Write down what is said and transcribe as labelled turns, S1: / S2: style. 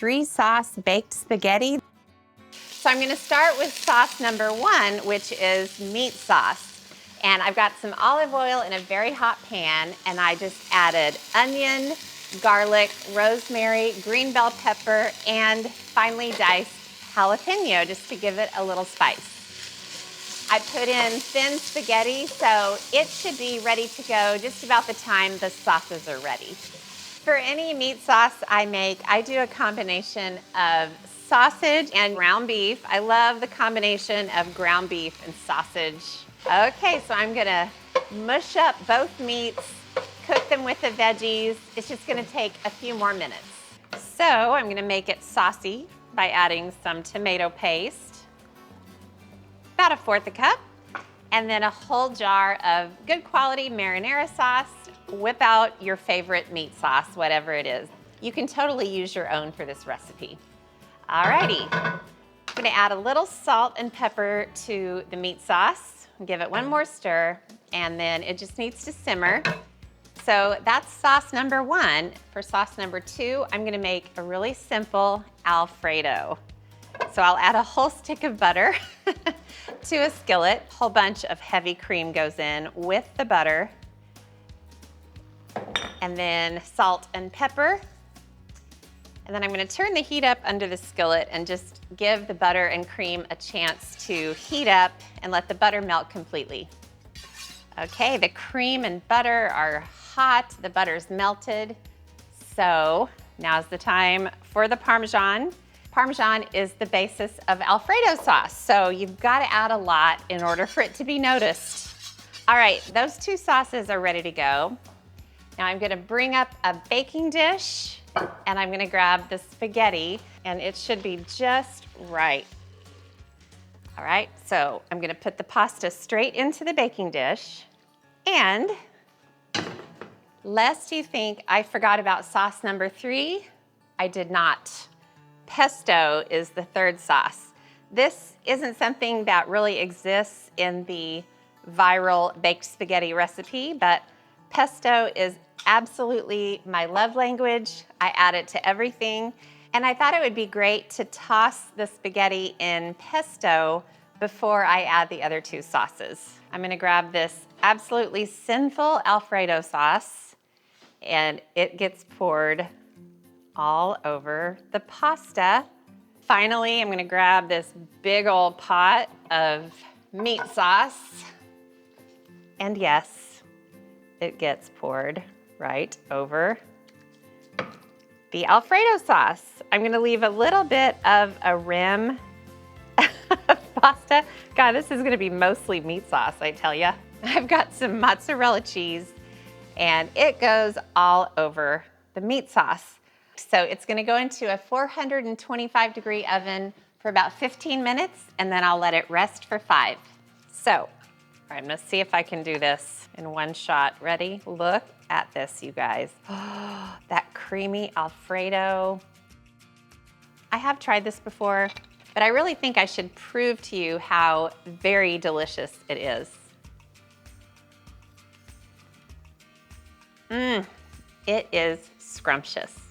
S1: 3-sauce baked spaghetti. So I'm gonna start with sauce number 1, which is meat sauce. And I've got some olive oil in a very hot pan, and I just added onion, garlic, rosemary, green bell pepper, and finely diced jalapeno just to give it a little spice. I put in thin spaghetti, so it should be ready to go just about the time the sauces are ready. For any meat sauce I make, I do a combination of sausage and ground beef. I love the combination of ground beef and sausage. Okay, so I'm gonna mush up both meats, cook them with the veggies. It's just gonna take a few more minutes. So I'm gonna make it saucy by adding some tomato paste, about 1/4 cup, and then a whole jar of good quality marinara sauce. Whip out your favorite meat sauce, whatever it is. You can totally use your own for this recipe. Alrighty, I'm gonna add a little salt and pepper to the meat sauce, give it one more stir, and then it just needs to simmer. So that's sauce number 1. For sauce number 2, I'm gonna make a really simple Alfredo. So I'll add a whole stick of butter to a skillet. A whole bunch of heavy cream goes in with the butter. And then salt and pepper. And then I'm gonna turn the heat up under the skillet and just give the butter and cream a chance to heat up and let the butter melt completely. Okay, the cream and butter are hot, the butter's melted. So now's the time for the Parmesan. Parmesan is the basis of Alfredo sauce, so you've got to add a lot in order for it to be noticed. All right, those 2 sauces are ready to go. Now I'm gonna bring up a baking dish, and I'm gonna grab the spaghetti, and it should be just right. All right, so I'm gonna put the pasta straight into the baking dish, and lest you think I forgot about sauce number 3, I did not. Pesto is the 3rd sauce. This isn't something that really exists in the viral baked spaghetti recipe, but pesto is absolutely my love language. I add it to everything, and I thought it would be great to toss the spaghetti in pesto before I add the other 2 sauces. I'm gonna grab this absolutely sinful Alfredo sauce, and it gets poured all over the pasta. Finally, I'm gonna grab this big old pot of meat sauce. And yes, it gets poured right over the Alfredo sauce. I'm gonna leave a little bit of a rim of pasta. God, this is gonna be mostly meat sauce, I tell ya. I've got some mozzarella cheese, and it goes all over the meat sauce. So it's gonna go into a 425-degree oven for about 15 minutes, and then I'll let it rest for 5. So, all right, I'm gonna see if I can do this in one shot. Ready? Look at this, you guys. Oh, that creamy Alfredo. I have tried this before, but I really think I should prove to you how very delicious it is. It is scrumptious.